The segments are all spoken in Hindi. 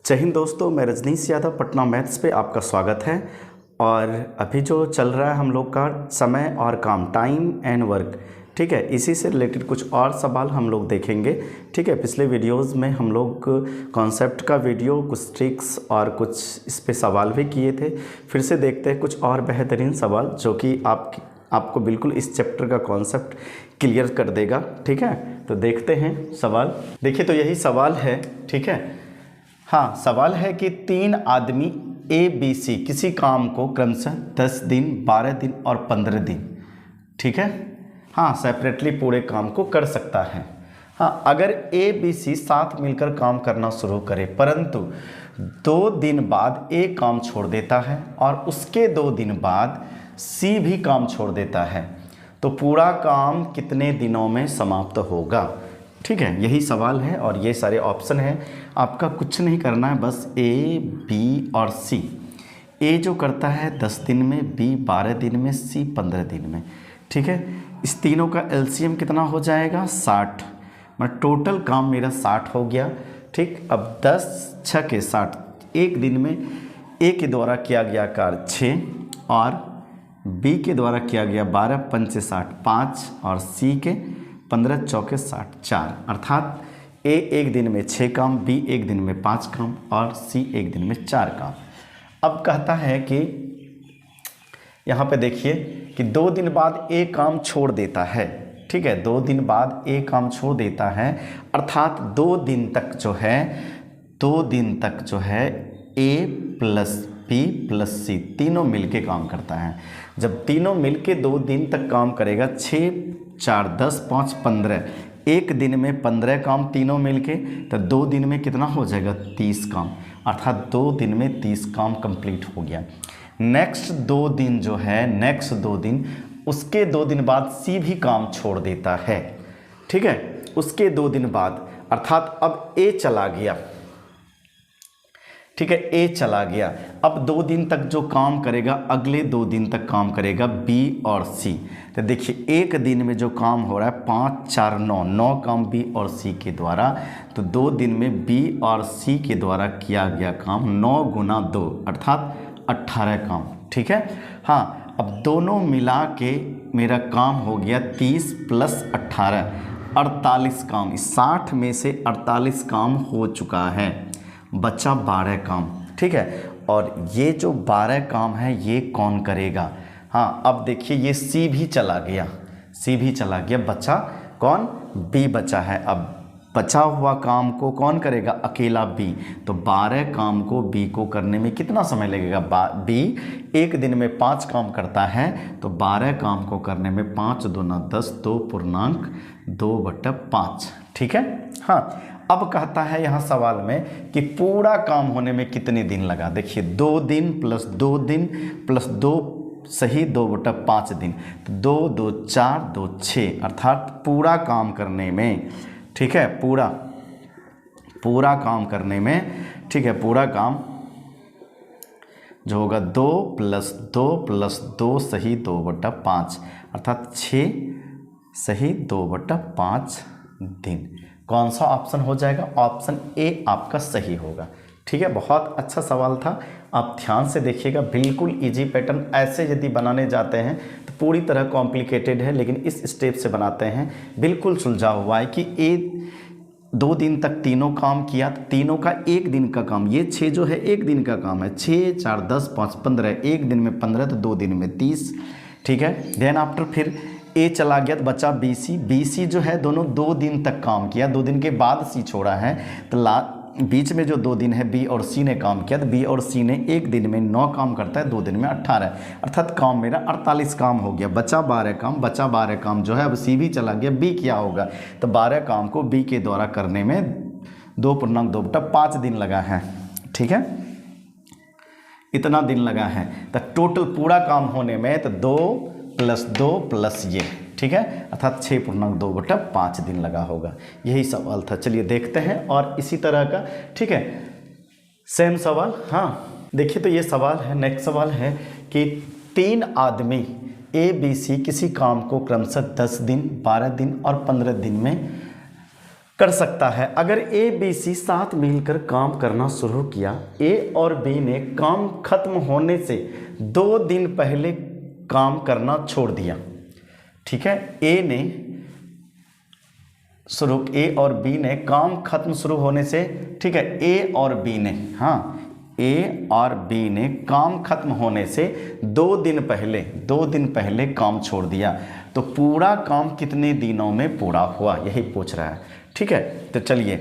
जय हिंद दोस्तों, मैं रजनीश यादव पटना मैथ्स पे आपका स्वागत है। और अभी जो चल रहा है हम लोग का समय और काम, टाइम एंड वर्क, ठीक है, इसी से रिलेटेड कुछ और सवाल हम लोग देखेंगे। ठीक है, पिछले वीडियोस में हम लोग कॉन्सेप्ट का वीडियो, कुछ ट्रिक्स और कुछ इस पे सवाल भी किए थे। फिर से देखते हैं कुछ और बेहतरीन सवाल जो कि आपको बिल्कुल इस चैप्टर का कॉन्सेप्ट क्लियर कर देगा। ठीक है, तो देखते हैं सवाल। देखिए, तो यही सवाल है। ठीक है, हाँ, सवाल है कि 3 आदमी ABC किसी काम को क्रमशः 10 दिन, 12 दिन और 15 दिन, ठीक है, हाँ, सेपरेटली पूरे काम को कर सकता है। हाँ, अगर ABC साथ मिलकर काम करना शुरू करे परंतु 2 दिन बाद A काम छोड़ देता है और उसके 2 दिन बाद C भी काम छोड़ देता है, तो पूरा काम कितने दिनों में समाप्त होगा। ठीक है, यही सवाल है और ये सारे ऑप्शन हैं। आपका कुछ नहीं करना है, बस A, B और C। A जो करता है 10 दिन में, B 12 दिन में, C 15 दिन में। ठीक है, इस तीनों का LCM कितना हो जाएगा? 60। मतलब टोटल काम मेरा 60 हो गया। ठीक, अब 10 6 के 60, एक दिन में A के द्वारा किया गया कार्य 6 और B के द्वारा किया गया 12, 5 से 60 5 और C के 15 चौके 60 4, अर्थात A एक दिन में 6 काम, B एक दिन में 5 काम और C एक दिन में 4 काम। अब कहता है कि यहाँ पे देखिए कि 2 दिन बाद A काम छोड़ देता है। ठीक है, 2 दिन बाद A काम छोड़ देता है, अर्थात 2 दिन तक जो है A plus B plus C तीनों मिलके काम करता है। जब तीनों मिलके 2 दिन तक काम करेगा, 6 4 10 5 15, एक दिन में 15 काम तीनों मिलके, तो 2 दिन में कितना हो जाएगा? 30 काम, अर्थात 2 दिन में 30 काम कंप्लीट हो गया। नेक्स्ट 2 दिन जो है, नेक्स्ट 2 दिन, उसके 2 दिन बाद C भी काम छोड़ देता है। ठीक है, उसके 2 दिन बाद, अर्थात अब A चला गया। ठीक है, A चला गया। अब 2 दिन तक जो काम करेगा, अगले 2 दिन तक काम करेगा B और C। तो देखिए, एक दिन में जो काम हो रहा है 5 4 9 काम B और C के द्वारा, तो 2 दिन में B और C के द्वारा किया गया काम 9 गुना 2, अर्थात 18 काम। ठीक है, हाँ, अब दोनों मिला के मेरा काम हो गया 30 प्लस 18 48 काम। 60 में से 48 काम हो चुका है, बचा 12 काम। ठीक है, और ये जो 12 काम है ये कौन करेगा? हाँ, अब देखिए ये C भी चला गया, बचा कौन? B बचा है। अब बचा हुआ काम को कौन करेगा? अकेला B। तो 12 काम को B को करने में कितना समय लगेगा? B एक दिन में 5 काम करता है, तो 12 काम को करने में 5 दूना 10, 2 पूर्णांक 2/5। ठीक है, हाँ, अब कहता है यहाँ सवाल में कि पूरा काम होने में कितने दिन लगा। देखिए, 2 दिन प्लस 2 दिन प्लस 2 सही 2/5 दिन, तो 2 2 4 2 6, अर्थात पूरा काम करने में, ठीक है, पूरा काम करने में, ठीक है, पूरा काम जो होगा 2 प्लस 2 प्लस 2 सही 2/5, अर्थात 6 सही 2/5 दिन। कौन सा ऑप्शन हो जाएगा? ऑप्शन A आपका सही होगा। ठीक है, बहुत अच्छा सवाल था, आप ध्यान से देखिएगा, बिल्कुल इजी पैटर्न। ऐसे यदि बनाने जाते हैं तो पूरी तरह कॉम्प्लिकेटेड है, लेकिन इस स्टेप से बनाते हैं बिल्कुल सुलझा हुआ है कि A 2 दिन तक तीनों काम किया, तो तीनों का एक दिन का काम, ये 6 जो है एक दिन का काम है, 6 4 10 5 15, एक दिन में 15, तो 2 दिन में 30। ठीक है, देन आफ्टर फिर A चला गया तो बचा BC जो है दोनों 2 दिन तक काम किया, 2 दिन के बाद C छोड़ा है, तो बीच में जो 2 दिन है B और C ने काम किया, तो B और C ने एक दिन में 9 काम करता है, 2 दिन में 18, अर्थात काम मेरा 48 काम हो गया। बचा 12 काम जो है, अब C भी चला गया, B क्या होगा? तो 12 काम को B के द्वारा करने में 2.5 दिन लगा है। ठीक है, इतना दिन लगा है, तो टोटल पूरा काम होने में तो 2 प्लस 2 प्लस ये, ठीक है, अर्थात 6.2/5 दिन लगा होगा। यही सवाल था। चलिए देखते हैं और इसी तरह का, ठीक है, सेम सवाल। हाँ, देखिए, तो ये सवाल है, नेक्स्ट सवाल है कि 3 आदमी ABC किसी काम को क्रमशः 10 दिन, 12 दिन और 15 दिन में कर सकता है। अगर ए बी सी साथ मिलकर काम करना शुरू किया, ए और बी ने काम खत्म होने से 2 दिन पहले काम करना छोड़ दिया, ठीक है, ए और बी ने काम खत्म शुरू होने से, ठीक है, ए और बी ने, हाँ, ए और बी ने काम खत्म होने से 2 दिन पहले काम छोड़ दिया, तो पूरा काम कितने दिनों में पूरा हुआ, यही पूछ रहा है, ठीक है। तो चलिए,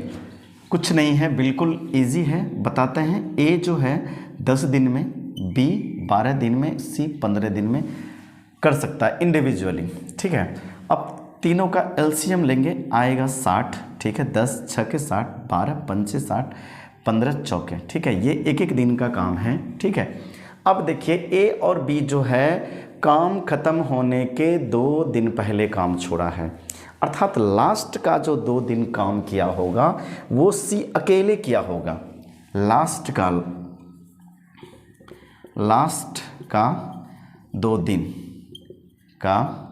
कुछ नहीं है, बिल्कुल इजी है, बताते हैं। ए जो है 10 दिन में, बी 12 दिन में, सी 15 दिन में कर सकता है इंडिविजुअली, ठीक है। अब तीनों का एलसीएम लेंगे, आएगा 60, ठीक है, 10 6 के 60, 12 5 60, 15 चौके, ठीक है, ये एक एक दिन का काम है, ठीक है। अब देखिए ए और बी जो है काम खत्म होने के 2 दिन पहले काम छोड़ा है, अर्थात लास्ट का जो 2 दिन काम किया होगा वो सी अकेले किया होगा। लास्ट का 2 दिन का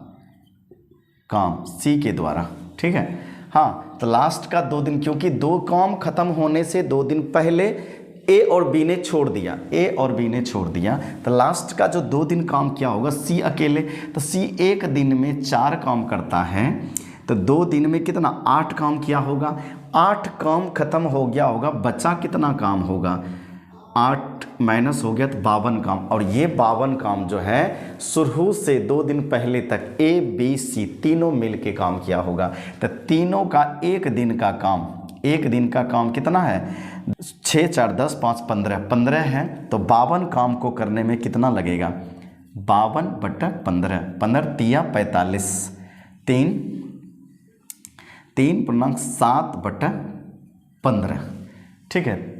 काम सी के द्वारा, ठीक है। हाँ, तो लास्ट का 2 दिन, क्योंकि 2 काम खत्म होने से 2 दिन पहले ए और बी ने छोड़ दिया, तो लास्ट का जो 2 दिन काम किया होगा सी अकेले, तो सी एक दिन में 4 काम करता है, तो 2 दिन में कितना 8 काम किया होगा, 8 काम खत्म हो गया होगा, बचा कितना काम होगा, 8 माइनस हो गया तो 52 काम, और ये 52 काम जो है शुरू से 2 दिन पहले तक ए बी सी तीनों मिल के काम किया होगा, तो तीनों का एक दिन का काम कितना है, 6 4 10 5 15 है, तो 52 काम को करने में कितना लगेगा, 52 बटा 15, 15 तिया 45, 3.7 बटा 15, ठीक है,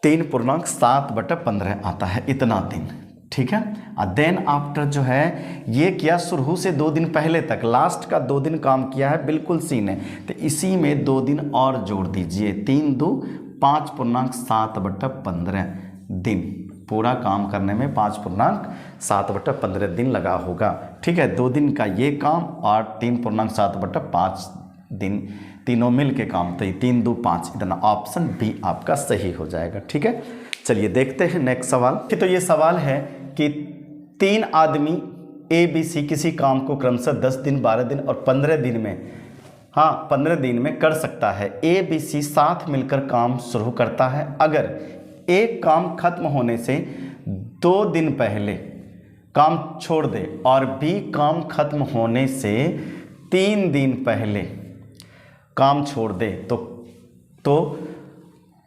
3.7 बटा 15 आता है, इतना दिन, ठीक है। और देन आफ्टर जो है ये किया शुरू से 2 दिन पहले तक, लास्ट का 2 दिन काम किया है बिल्कुल सी ने, तो इसी में 2 दिन और जोड़ दीजिए, 3 2 5.7 बटा 15 दिन, पूरा काम करने में 5.7 बटा 15 दिन लगा होगा, ठीक है। 2 दिन का ये काम और 3.7 बटा 5 दिन तीनों मिल के काम, तो 3 2 5, इतना ऑप्शन बी आपका सही हो जाएगा, ठीक है। चलिए देखते हैं नेक्स्ट सवाल। तो ये सवाल है कि 3 आदमी ए बी सी किसी काम को क्रमशः 10 दिन 12 दिन और 15 दिन में, हाँ 15 दिन में कर सकता है। ए बी सी साथ मिलकर काम शुरू करता है। अगर एक काम खत्म होने से 2 दिन पहले काम छोड़ दे और बी काम खत्म होने से 3 दिन पहले काम छोड़ दे, तो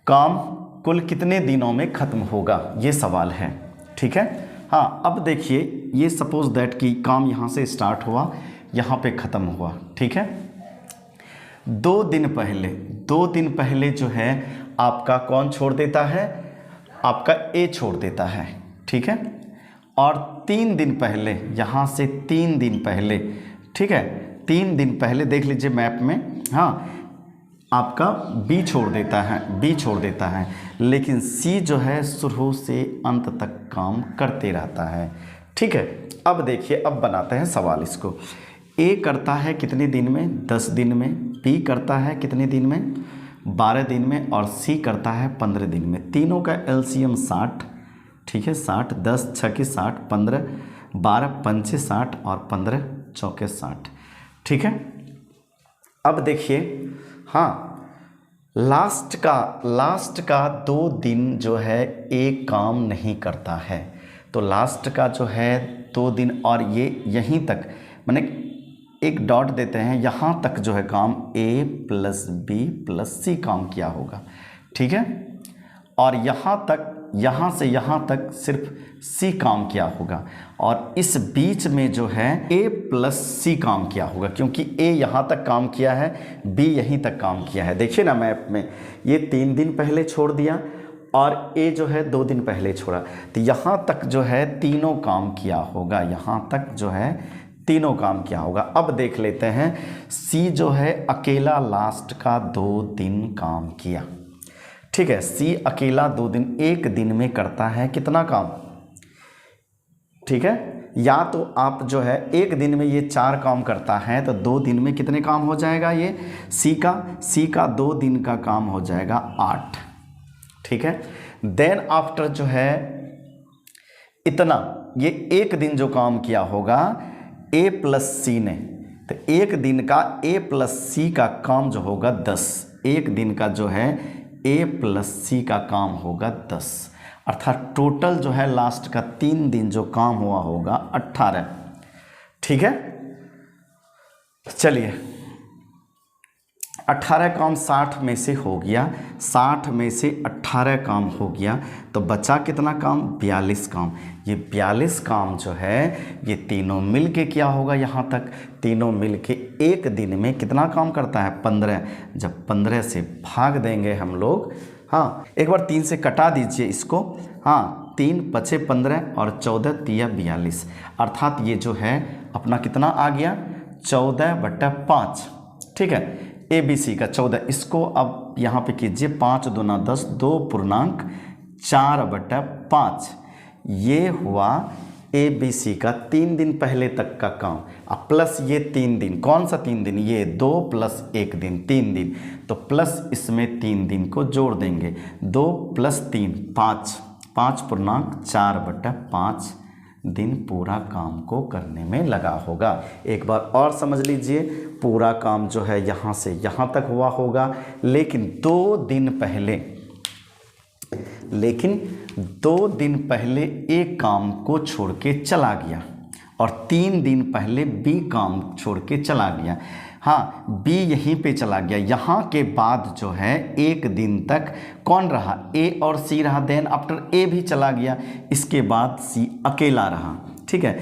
काम कुल कितने दिनों में खत्म होगा, ये सवाल है, ठीक है। हाँ, अब देखिए ये सपोज दैट कि काम यहाँ से स्टार्ट हुआ, यहाँ पे ख़त्म हुआ, ठीक है। 2 दिन पहले जो है आपका कौन छोड़ देता है, आपका ए छोड़ देता है, ठीक है। और 3 दिन पहले, यहाँ से 3 दिन पहले, ठीक है, 3 दिन पहले देख लीजिए मैप में, हाँ आपका बी छोड़ देता है, लेकिन सी जो है शुरू से अंत तक काम करते रहता है, ठीक है। अब देखिए, अब बनाते हैं सवाल इसको। ए करता है कितने दिन में, 10 दिन में, बी करता है कितने दिन में, 12 दिन में, और सी करता है 15 दिन में। तीनों का एलसीएम 60, ठीक है, 60, 10 6 के 60, 15 12 5 60 और 15 चौके 60, ठीक है। अब देखिए, हाँ लास्ट का 2 दिन जो है एक काम नहीं करता है, तो लास्ट का जो है 2 दिन, और ये यहीं तक माने एक डॉट देते हैं, यहाँ तक जो है काम ए प्लस बी प्लस सी काम किया होगा, ठीक है। और यहाँ से यहाँ तक सिर्फ सी काम किया होगा, और इस बीच में जो है ए प्लस सी काम किया होगा, क्योंकि ए यहाँ तक काम किया है, बी यहीं तक काम किया है। देखिए ना मैप में, ये 3 दिन पहले छोड़ दिया और ए जो है 2 दिन पहले छोड़ा, तो यहाँ तक जो है तीनों काम किया होगा, यहाँ तक जो है तीनों काम किया होगा। अब देख लेते हैं, सी जो है अकेला लास्ट का 2 दिन काम किया, ठीक है। सी अकेला 2 दिन, एक दिन में करता है कितना काम, ठीक है, या तो आप जो है एक दिन में ये 4 काम करता है तो 2 दिन में कितने काम हो जाएगा, ये सी का 2 दिन का काम हो जाएगा 8। ठीक है, देन आफ्टर जो है इतना, ये एक दिन जो काम किया होगा ए प्लस सी ने, तो एक दिन का ए प्लस सी का काम जो होगा 10, एक दिन का जो है ए प्लस सी का काम होगा 10, अर्थात टोटल जो है लास्ट का 3 दिन जो काम हुआ होगा 18। ठीक है, चलिए 18 काम 60 में से हो गया, 60 में से 18 काम हो गया तो बचा कितना काम, 42 काम। ये 42 काम जो है ये तीनों मिल के क्या होगा, यहाँ तक तीनों मिल के एक दिन में कितना काम करता है, 15। जब 15 से भाग देंगे हम लोग, हाँ एक बार 3 से कटा दीजिए इसको, हाँ 3 बचे 15 और 14 तिया 42, अर्थात ये जो है अपना कितना आ गया 14/5। ठीक है, ए बी सी का 14, इसको अब यहाँ पे कीजिए 5 दूना 10, 2.4/5, ये हुआ ए बी सी का 3 दिन पहले तक का काम। अब प्लस ये 3 दिन, कौन सा 3 दिन, ये 2 + 1 दिन 3 दिन, तो प्लस इसमें 3 दिन को जोड़ देंगे, 2 + 3 5, 5.4/5 दिन पूरा काम को करने में लगा होगा। एक बार और समझ लीजिए, पूरा काम जो है यहाँ से यहाँ तक हुआ होगा, लेकिन 2 दिन पहले एक काम को छोड़ के चला गया और 3 दिन पहले बी काम छोड़ के चला गया। हाँ, बी यहीं पे चला गया, यहाँ के बाद जो है एक दिन तक कौन रहा, ए और सी रहा, देन आफ्टर ए भी चला गया, इसके बाद सी अकेला रहा। ठीक है,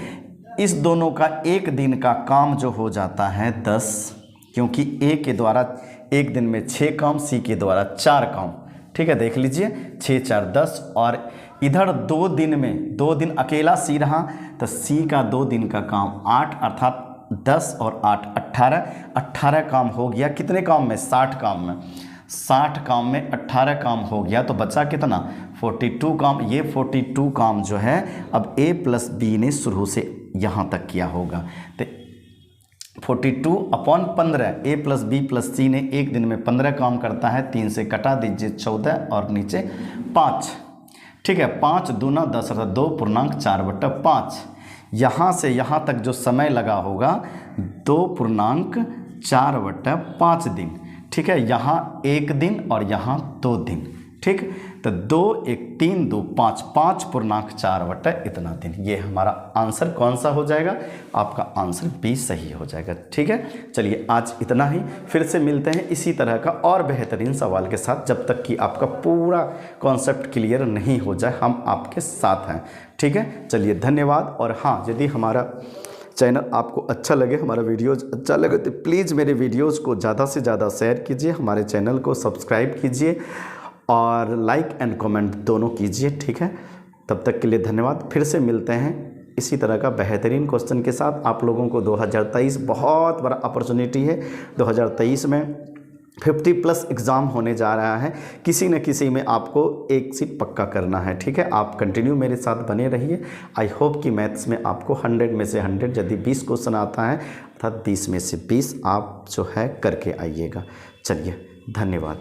इस दोनों का एक दिन का काम जो हो जाता है 10, क्योंकि ए के द्वारा एक दिन में 6 काम, सी के द्वारा 4 काम। ठीक है, देख लीजिए 6 × 4 = 10, और इधर 2 दिन में 2 दिन अकेला सी रहा तो सी का 2 दिन का काम 8, अर्थात 10 और 8 18 काम हो गया। कितने काम में, 60 काम में, 60 काम में 18 काम हो गया तो बचा कितना, 42 काम। ये 42 काम जो है अब ए प्लस बी ने शुरू से यहाँ तक किया होगा, तो 42/15, ए प्लस बी प्लस सी ने एक दिन में 15 काम करता है, 3 से कटा दीजिए 14 और नीचे 5। ठीक है, 5 दूना 10 अर्थात 2.4/5। यहाँ से यहाँ तक जो समय लगा होगा 2.4/5 दिन। ठीक है, यहाँ 1 दिन और यहाँ 2 दिन। ठीक, तो 2 1 3 2 5 5.4 इतना दिन, ये हमारा आंसर कौन सा हो जाएगा, आपका आंसर बी सही हो जाएगा। ठीक है, चलिए आज इतना ही, फिर से मिलते हैं इसी तरह का और बेहतरीन सवाल के साथ, जब तक कि आपका पूरा कॉन्सेप्ट क्लियर नहीं हो जाए हम आपके साथ हैं। ठीक है, चलिए धन्यवाद। और हाँ, यदि हमारा चैनल आपको अच्छा लगे, हमारा वीडियोज़ अच्छा लगे तो प्लीज़ मेरे वीडियोज़ को ज़्यादा से ज़्यादा शेयर कीजिए, हमारे चैनल को सब्सक्राइब कीजिए और लाइक एंड कमेंट दोनों कीजिए। ठीक है, तब तक के लिए धन्यवाद। फिर से मिलते हैं इसी तरह का बेहतरीन क्वेश्चन के साथ। आप लोगों को 2023 बहुत बड़ा अपॉर्चुनिटी है। 2023 में 50+ एग्ज़ाम होने जा रहा है, किसी न किसी में आपको एक सीट पक्का करना है। ठीक है, आप कंटिन्यू मेरे साथ बने रहिए। आई होप कि मैथ्स में आपको 100 में से 100, यदि 20 क्वेश्चन आता है अर्थात 20 में से 20 आप जो है करके आइएगा। चलिए धन्यवाद।